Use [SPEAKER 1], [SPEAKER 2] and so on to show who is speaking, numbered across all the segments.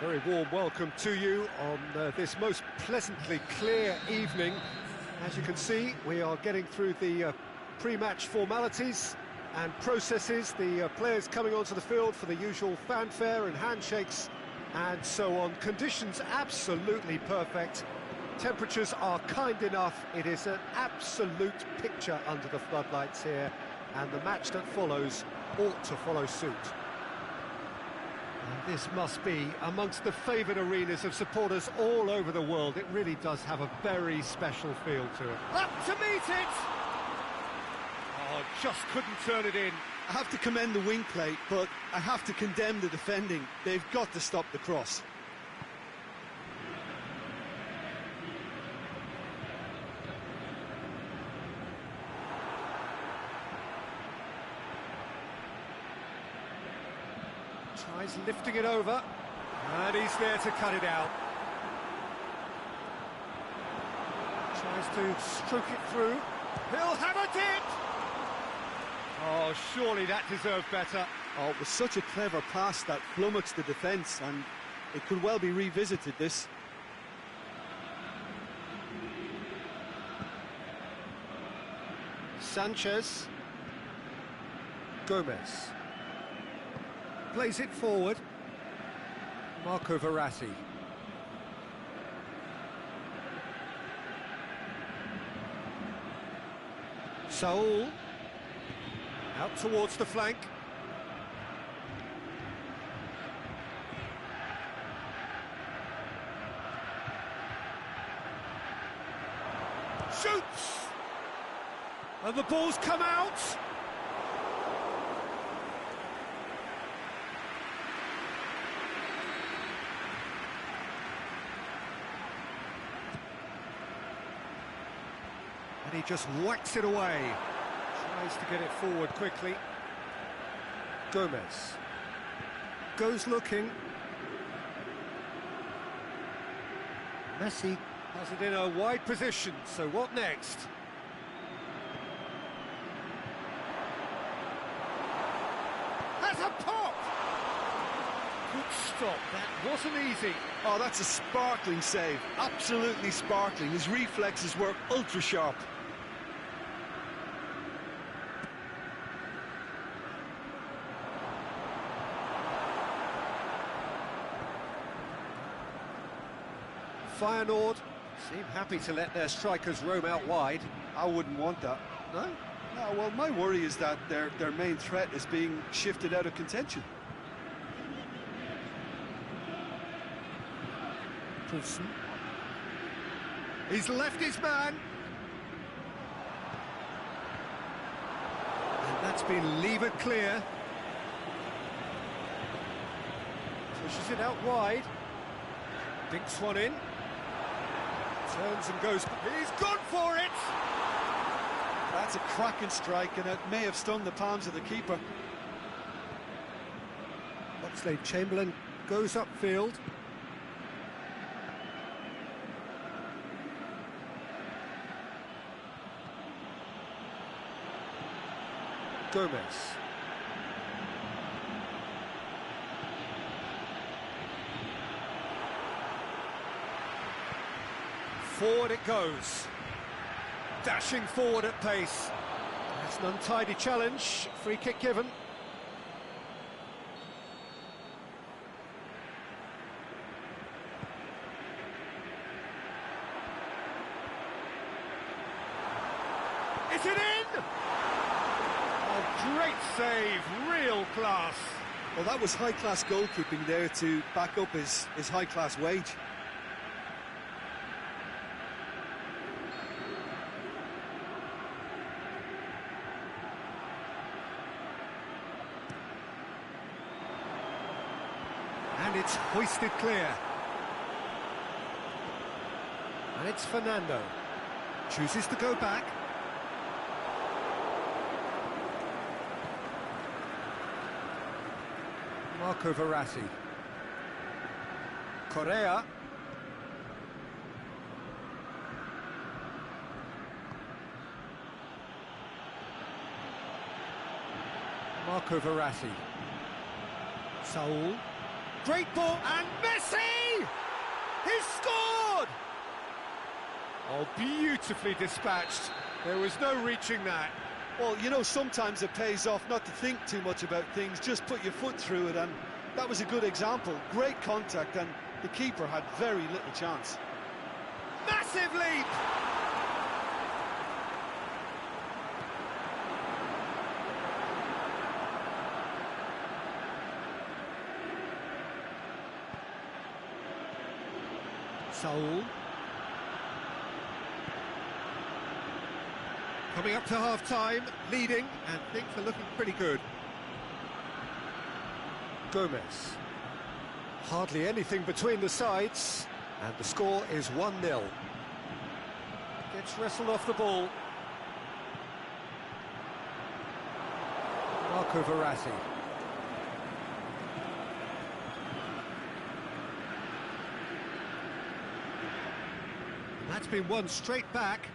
[SPEAKER 1] Very warm welcome to you on this most pleasantly clear evening. As you can see, we are getting through the pre-match formalities and processes, the players coming onto the field for the usual fanfare and handshakes and so on. Conditions absolutely perfect. Temperatures are kind enough. It is an absolute picture under the floodlights here, and the match that follows ought to follow suit. And this must be amongst the favoured arenas of supporters all over the world. It really does have a very special feel to it. Up to meet it! Oh, just couldn't turn it in.
[SPEAKER 2] I have to commend the wing play, but I have to condemn the defending. They've got to stop the cross.
[SPEAKER 1] Tries lifting it over, and he's there to cut it out. Tries to stroke it through. He'll hammer it! Oh, surely that deserved better.
[SPEAKER 2] Oh, it was such a clever pass that flummoxed the defence, and it could well be revisited, this.
[SPEAKER 1] Sanchez. Gomez. Plays it forward. Marco Verratti. Saul. Out towards the flank. Shoots! And the ball's come out! And he just whacks it away. Tries to get it forward quickly. Gomez. Goes looking. Messi has it in a wide position, so what next? Has a pop! Good stop, that wasn't easy.
[SPEAKER 2] Oh, that's a sparkling save, absolutely sparkling. His reflexes were ultra sharp.
[SPEAKER 1] Feyenoord seem happy to let their strikers roam out wide.
[SPEAKER 2] I wouldn't want that.
[SPEAKER 1] No?
[SPEAKER 2] No, well, my worry is that their main threat is being shifted out of contention.
[SPEAKER 1] Poulsen. He's left his man. And that's been levered clear. Pushes it out wide. Dinks one in. Turns and goes. He's gone for it!
[SPEAKER 2] That's a cracking strike, and it may have stung the palms of the keeper.
[SPEAKER 1] Oxlade-Chamberlain goes upfield. Gomez. Forward it goes. Dashing forward at pace. That's an untidy challenge. Free kick given. Is it in? Oh, great save. Real class.
[SPEAKER 2] Well, that was high-class goalkeeping there to back up his high-class wage.
[SPEAKER 1] And it's hoisted clear. And it's Fernando. Chooses to go back. Marco Verratti. Correa. Marco Verratti. Saul. great ball, and Messi! He's scored! Oh, beautifully dispatched. There was no reaching that.
[SPEAKER 2] Well, you know, sometimes it pays off not to think too much about things, just put your foot through it, and that was a good example. Great contact, and the keeper had very little chance.
[SPEAKER 1] Massive leap! Saul. Coming up to half-time, leading, and things are looking pretty good. Gomez. Hardly anything between the sides, and the score is 1-0. Gets wrestled off the ball. Marco Verratti. That's been won straight back.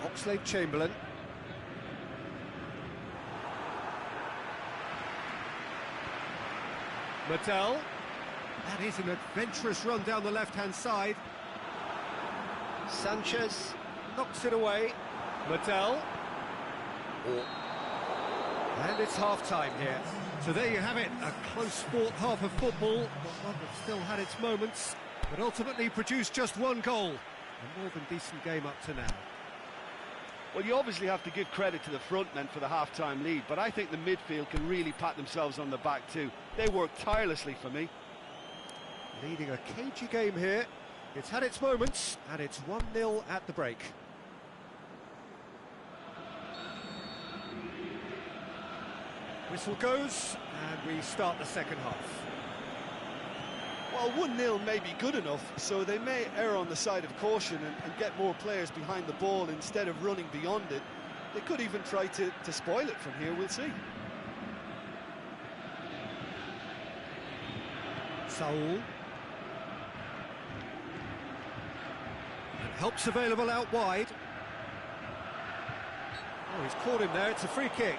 [SPEAKER 1] Oxlade-Chamberlain. Mattel. That is an adventurous run down the left-hand side. Sanchez knocks it away. Mattel. And it's half-time here. So there you have it, a close-fought half of football, but one that still had its moments, but ultimately produced just one goal. A more than decent game up to now.
[SPEAKER 2] Well, you obviously have to give credit to the front men for the half-time lead, but I think the midfield can really pat themselves on the back too. They worked tirelessly for me.
[SPEAKER 1] Leading a cagey game here. It's had its moments, and it's 1-0 at the break. Whistle goes, and we start the second half.
[SPEAKER 2] Well, 1-0 may be good enough, so they may err on the side of caution and get more players behind the ball instead of running beyond it. They could even try to spoil it from here, we'll see.
[SPEAKER 1] Saul. And help's available out wide. Oh, he's caught him there, it's a free kick.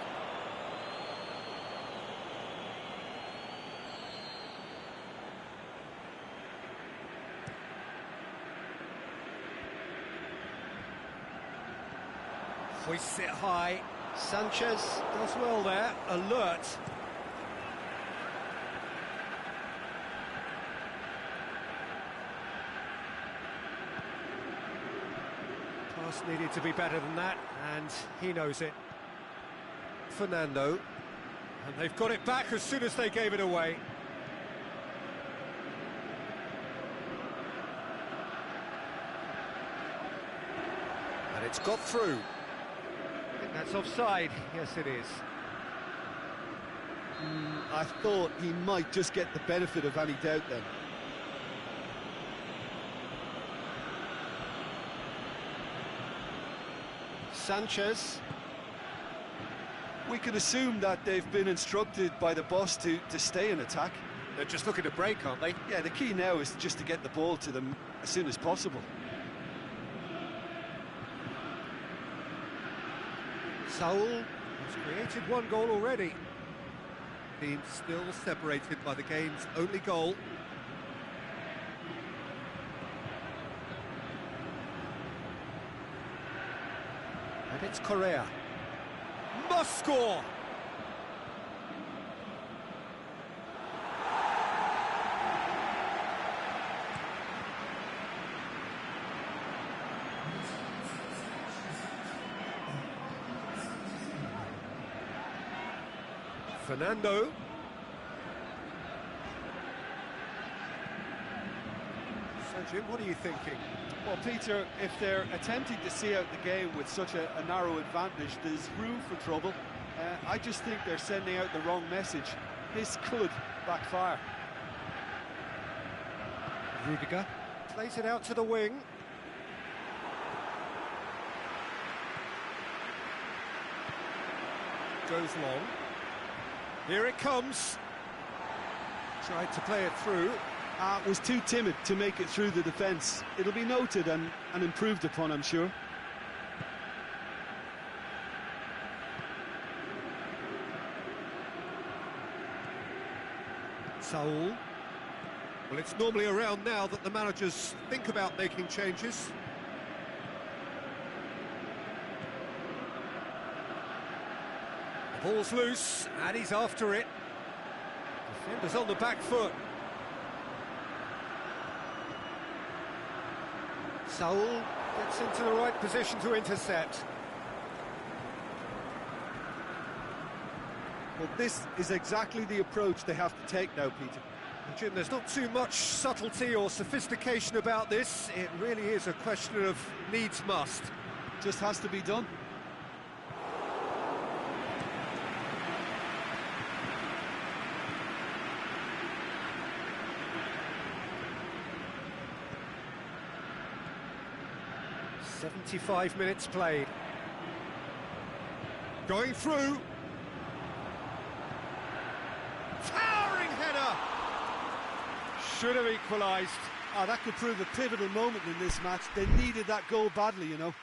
[SPEAKER 1] Hoists it high. Sanchez does well there, alert. Pass needed to be better than that, and he knows it. Fernando. And they've got it back as soon as they gave it away. And it's got through. I think that's offside. Yes, it is.
[SPEAKER 2] I thought he might just get the benefit of any doubt then. Sanchez. We could assume that they've been instructed by the boss to stay in attack.
[SPEAKER 1] They're just looking to break, aren't they?
[SPEAKER 2] Yeah, the key now is just to get the ball to them as soon as possible.
[SPEAKER 1] Saul has created one goal already. Team still separated by the game's only goal. And it's Correa. Must score! Fernando. So, Jim, what are you thinking?
[SPEAKER 2] Well, Peter, if they're attempting to see out the game with such a narrow advantage, there's room for trouble. I just think they're sending out the wrong message. This could backfire.
[SPEAKER 1] Rudiger plays it out to the wing. Goes long. Here it comes. Tried to play it through.
[SPEAKER 2] Was too timid to make it through the defence. It'll be noted and improved upon, I'm sure.
[SPEAKER 1] Saul. Well, it's normally around now that the managers think about making changes. The ball's loose, and he's after it. Defender's on the back foot. Saul gets into the right position to intercept.
[SPEAKER 2] Well, this is exactly the approach they have to take now, Peter.
[SPEAKER 1] Jim, there's not too much subtlety or sophistication about this. It really is a question of needs must.
[SPEAKER 2] Just has to be done.
[SPEAKER 1] "75 minutes played. Going through. Towering header! Should have equalised.
[SPEAKER 2] Ah, that could prove a pivotal moment in this match. They needed that goal badly, you know.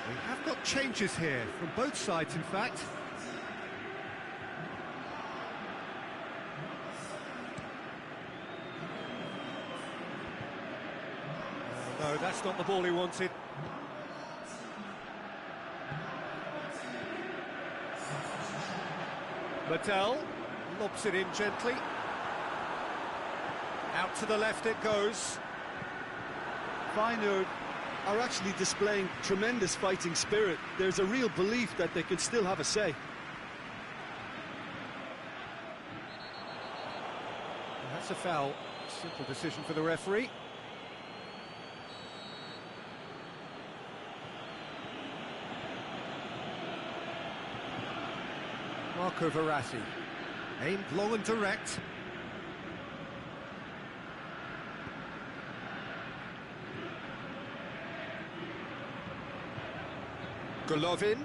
[SPEAKER 1] We have got changes here, from both sides in fact. Oh, no, that's not the ball he wanted. Mattel lobs it in gently. Out to the left it goes.
[SPEAKER 2] Feyenoord are actually displaying tremendous fighting spirit. There's a real belief that they can still have a say.
[SPEAKER 1] That's a foul. Simple decision for the referee. Marco Verratti, aimed long and direct. Golovin.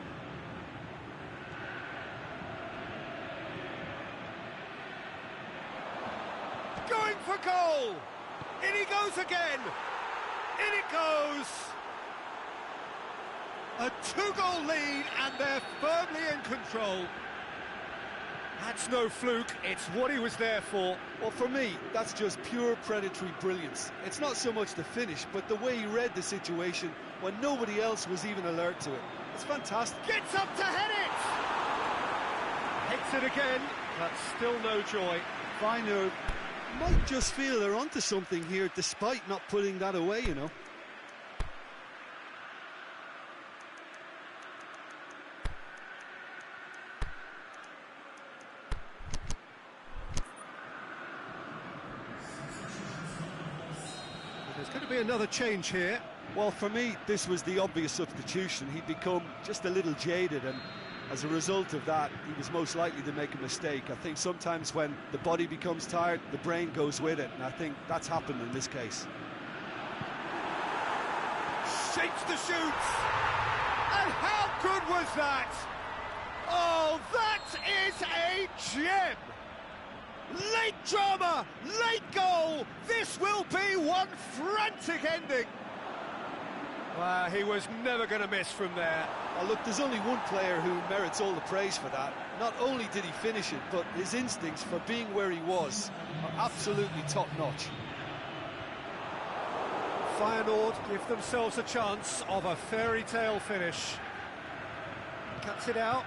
[SPEAKER 1] Going for goal! In he goes again! In it goes! A two-goal lead and they're firmly in control. That's no fluke, it's what he was there for.
[SPEAKER 2] Well, for me, that's just pure predatory brilliance. It's not so much the finish, but the way he read the situation when nobody else was even alert to it. It's fantastic.
[SPEAKER 1] Gets up to head it! Hits it again, but still no joy.
[SPEAKER 2] Feyenoord might just feel they're onto something here, despite not putting that away, you know.
[SPEAKER 1] There's going to be another change here.
[SPEAKER 2] Well, for me, this was the obvious substitution. He'd become just a little jaded, and as a result of that, he was most likely to make a mistake. I think sometimes when the body becomes tired, the brain goes with it, and I think that's happened in this case.
[SPEAKER 1] Shapes the shoots! And how good was that? Oh, that is a gem! Late drama, late goal! This will be one frantic ending! Well, he was never going to miss from there.
[SPEAKER 2] Oh, look, there's only one player who merits all the praise for that. Not only did he finish it, but his instincts for being where he was are absolutely top-notch.
[SPEAKER 1] Feyenoord give themselves a chance of a fairy tale finish. Cuts it out.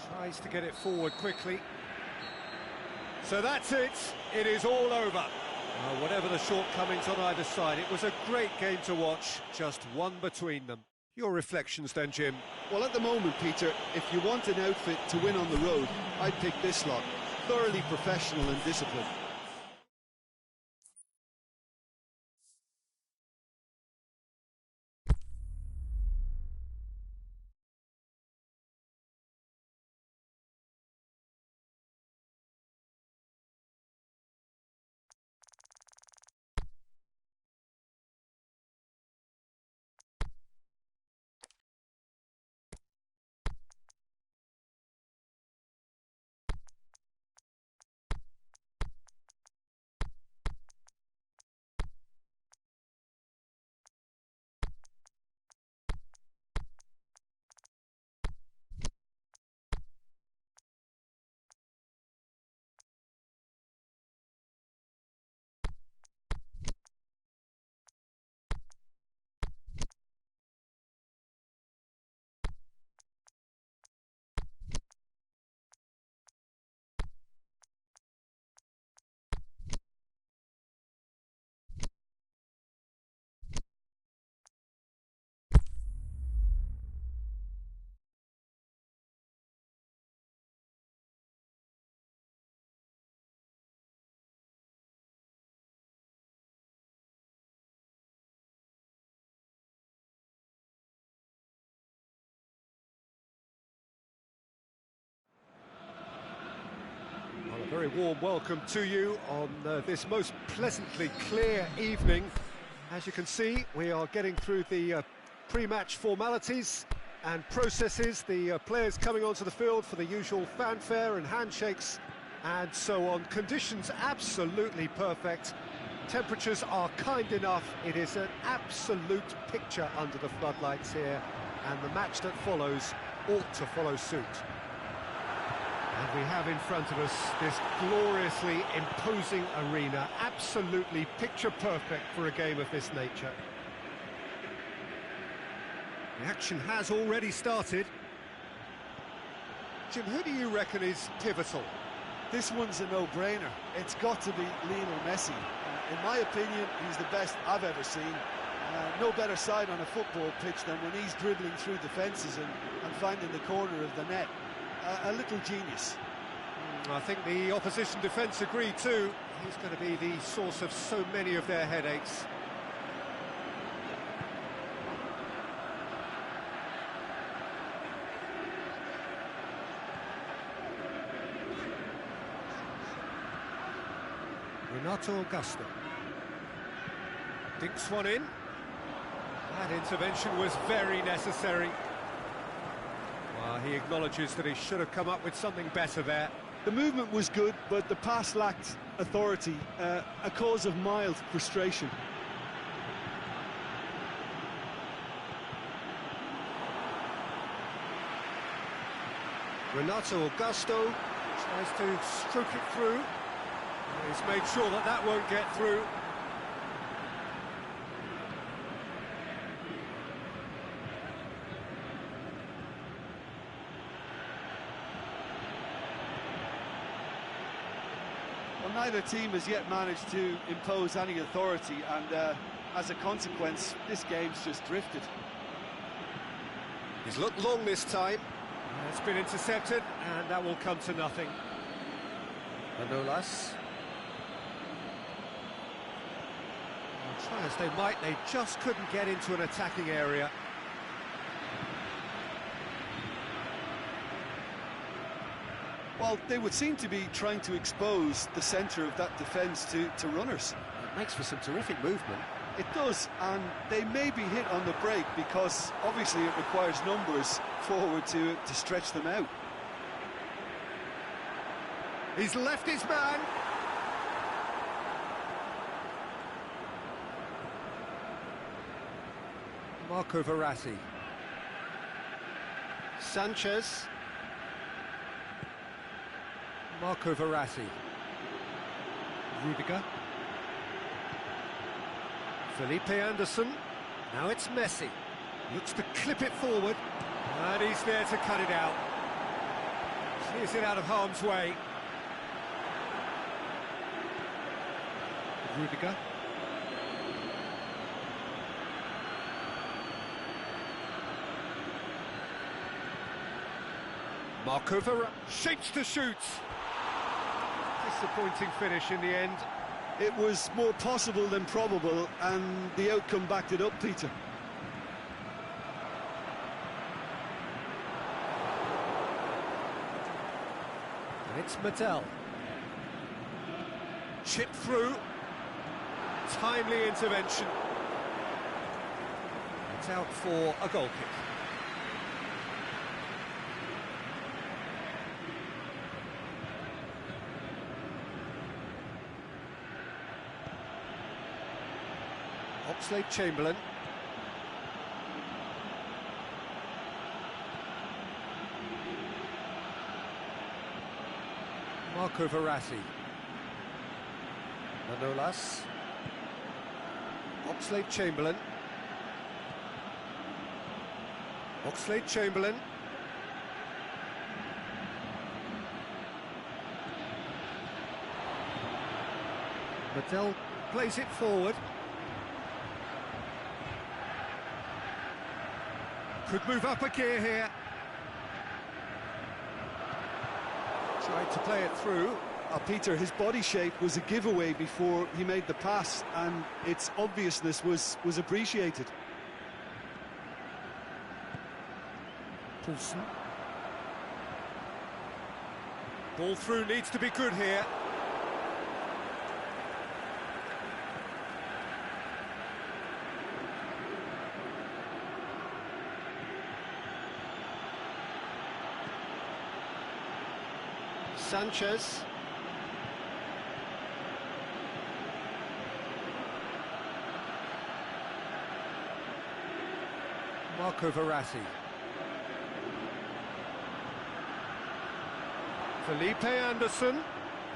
[SPEAKER 1] Tries to get it forward quickly. So that's it. It is all over. Whatever the shortcomings on either side, it was a great game to watch, just one between them. Your reflections then, Jim?
[SPEAKER 2] Well, at the moment, Peter, if you want an outfit to win on the road, I'd pick this lot. Thoroughly professional and disciplined.
[SPEAKER 1] Well, a very warm welcome to you on this most pleasantly clear evening. As you can see, we are getting through the pre-match formalities and processes, the players coming onto the field for the usual fanfare and handshakes and so on. Conditions absolutely perfect. Temperatures are kind enough. It is an absolute picture under the floodlights here, and the match that follows ought to follow suit. And we have in front of us this gloriously imposing arena, absolutely picture perfect for a game of this nature. The action has already started. Jim, who do you reckon is pivotal?
[SPEAKER 2] This one's a no-brainer. It's got to be Lionel Messi. In my opinion, he's the best I've ever seen. No better side on a football pitch than when he's dribbling through defences and finding the corner of the net. A little genius.
[SPEAKER 1] I think the opposition defence agree too. He's going to be the source of so many of their headaches. Renato Augusto dinks one in. That intervention was very necessary. Well, he acknowledges that he should have come up with something better there.
[SPEAKER 2] The movement was good, but the pass lacked authority, a cause of mild frustration.
[SPEAKER 1] Renato Augusto tries to stroke it through. He's made sure that that won't get through.
[SPEAKER 2] Well, neither team has yet managed to impose any authority, and as a consequence, this game's just drifted.
[SPEAKER 1] He's looked long this time. It's been intercepted, and that will come to nothing. Manolas. Try as they might, they just couldn't get into an attacking area.
[SPEAKER 2] Well, they would seem to be trying to expose the centre of that defence to runners.
[SPEAKER 1] It makes for some terrific movement.
[SPEAKER 2] It does, and they may be hit on the break because obviously it requires numbers forward to stretch them out.
[SPEAKER 1] He's left his man. Marco Verratti. Sanchez. Marco Verratti. Rudiger. Felipe Anderson. Now it's Messi. Looks to clip it forward. And he's there to cut it out. Clears it out of harm's way. Rudiger. Marco Verratti shapes to shoot. Disappointing finish in the end.
[SPEAKER 2] It was more possible than probable, and the outcome backed it up, Peter.
[SPEAKER 1] And it's Mattel. Chip through. Timely intervention. It's out for a goal kick. Oxlade-Chamberlain. Marco Verratti. Manolas. Oxlade-Chamberlain. Oxlade-Chamberlain. Mattel plays it forward. Could move up a gear here. Tried to play it through.
[SPEAKER 2] Peter, his body shape was a giveaway before he made the pass, and its obviousness was appreciated.
[SPEAKER 1] Poulsen. Ball through needs to be good here. Sanchez. Marco Verratti. Felipe Anderson.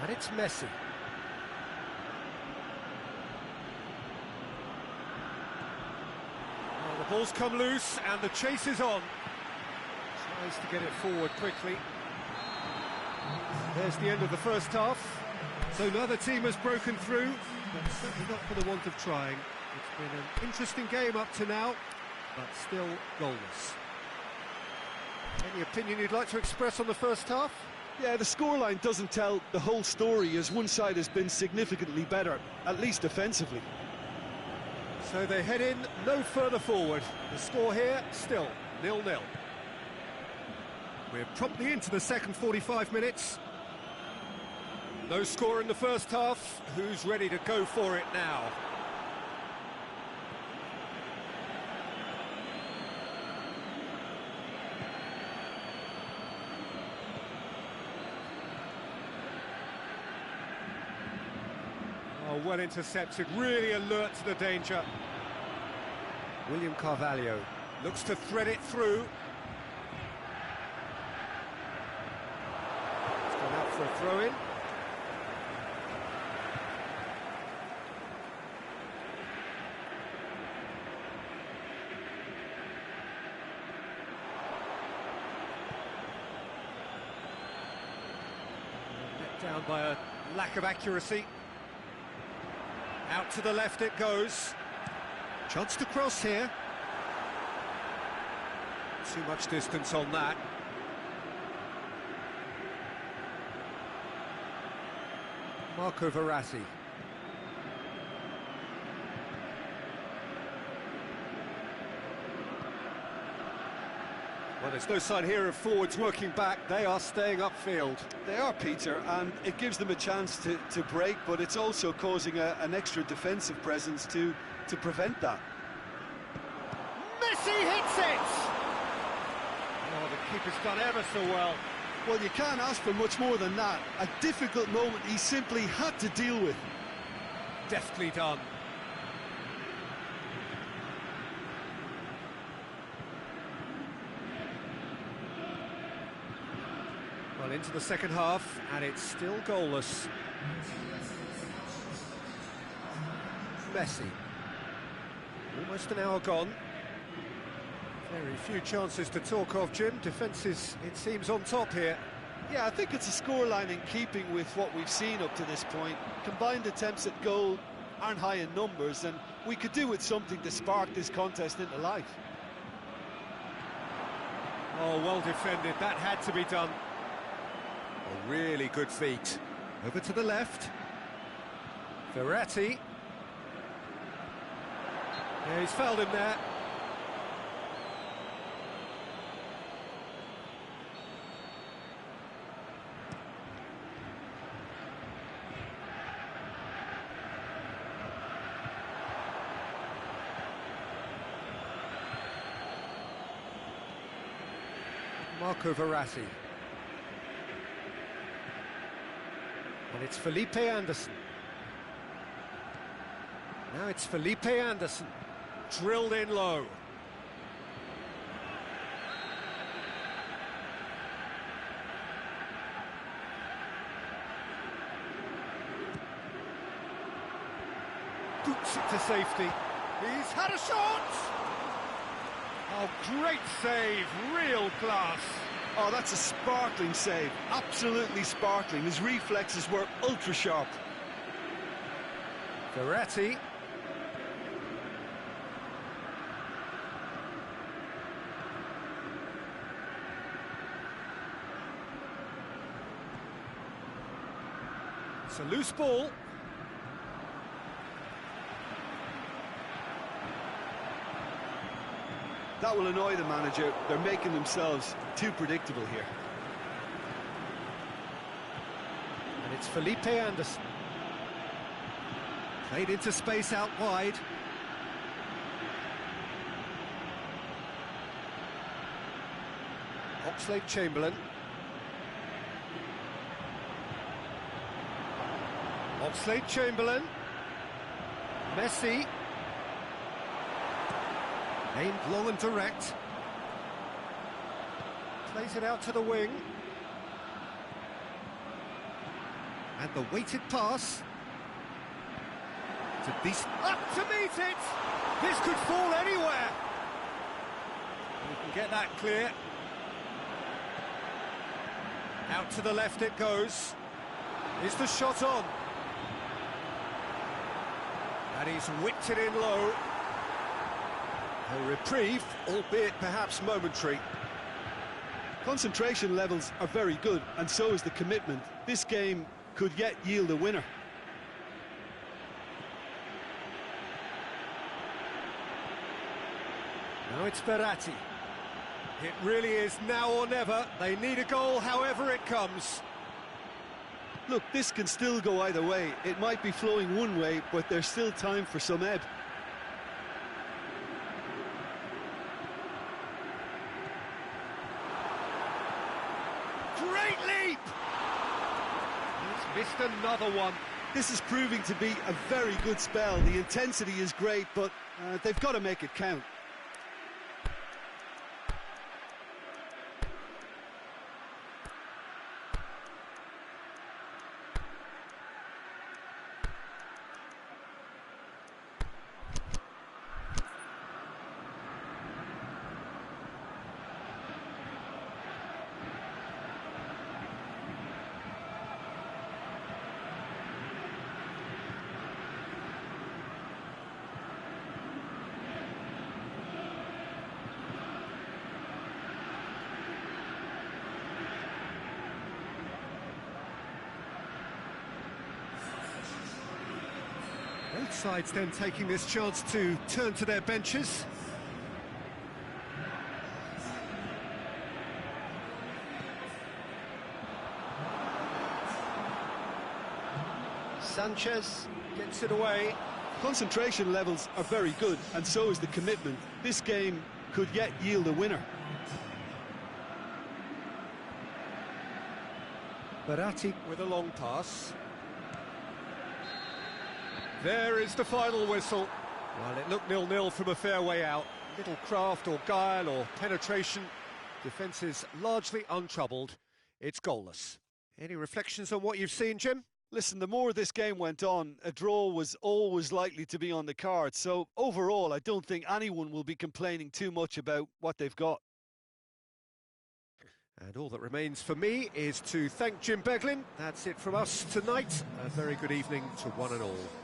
[SPEAKER 1] And it's Messi. Well, the ball's come loose and the chase is on. Tries to get it forward quickly. There's the end of the first half. So neither team has broken through, but certainly not for the want of trying. It's been an interesting game up to now, but still goalless. Any opinion you'd like to express on the first half?
[SPEAKER 2] Yeah, the scoreline doesn't tell the whole story, as one side has been significantly better, at least defensively.
[SPEAKER 1] So they head in no further forward. The score here, still 0-0. We're promptly into the second 45 minutes. No score in the first half. Who's ready to go for it now? Oh, well intercepted, really alert to the danger. William Carvalho looks to thread it through. It's gone out for a throw-in. Let down by a lack of accuracy. Out to the left it goes. Chance to cross here. Too much distance on that. Marco Verratti. Well, there's no sign here of forwards working back. They are staying upfield.
[SPEAKER 2] They are, Peter, and it gives them a chance to break, but it's also causing an extra defensive presence to prevent that.
[SPEAKER 1] Messi hits it! Oh, the keeper's done ever so well.
[SPEAKER 2] Well, you can't ask for much more than that. A difficult moment he simply had to deal with.
[SPEAKER 1] Deftly done. Well, into the second half, and it's still goalless. Messi. Almost an hour gone. Very few chances to talk of, Jim. Defence is, it seems, on top here.
[SPEAKER 2] Yeah, I think it's a scoreline in keeping with what we've seen up to this point. Combined attempts at goal aren't high in numbers, and we could do with something to spark this contest into life.
[SPEAKER 1] Oh, well defended. That had to be done. A really good feat. Over to the left. Verratti. Yeah, he's fouled him there. Marco Verratti. And it's Felipe Anderson. Now it's Felipe Anderson. Drilled in low. Boots it to safety. He's had a shot! Oh, great save, real class.
[SPEAKER 2] Oh, that's a sparkling save, absolutely sparkling. His reflexes were ultra sharp.
[SPEAKER 1] Verratti. It's a loose ball.
[SPEAKER 2] That will annoy the manager. They're making themselves too predictable here.
[SPEAKER 1] And it's Felipe Anderson. Played into space out wide. Oxlade-Chamberlain. Oxlade-Chamberlain. Messi. Aimed long and direct. Plays it out to the wing. And the weighted pass. To up to meet it! This could fall anywhere. We can get that clear. Out to the left it goes. Is the shot on? And he's whipped it in low. A reprieve, albeit perhaps momentary.
[SPEAKER 2] Concentration levels are very good, and so is the commitment. This game could yet yield a winner.
[SPEAKER 1] Now it's Verratti. It really is now or never. They need a goal however it comes.
[SPEAKER 2] Look, this can still go either way. It might be flowing one way, but there's still time for some ebb.
[SPEAKER 1] Great leap! He's missed another one.
[SPEAKER 2] This is proving to be a very good spell. The intensity is great, but they've got to make it count.
[SPEAKER 1] Both sides then taking this chance to turn to their benches. Sanchez gets it away.
[SPEAKER 2] Concentration levels are very good, and so is the commitment. This game could yet yield a winner.
[SPEAKER 1] Verratti with a long pass. There is the final whistle. Well, it looked 0-0 from a fair way out. Little craft or guile or penetration. Defence is largely untroubled. It's goalless. Any reflections on what you've seen, Jim?
[SPEAKER 2] Listen, the more this game went on, a draw was always likely to be on the card. So overall, I don't think anyone will be complaining too much about what they've got.
[SPEAKER 1] And all that remains for me is to thank Jim Beglin. That's it from us tonight. A very good evening to one and all.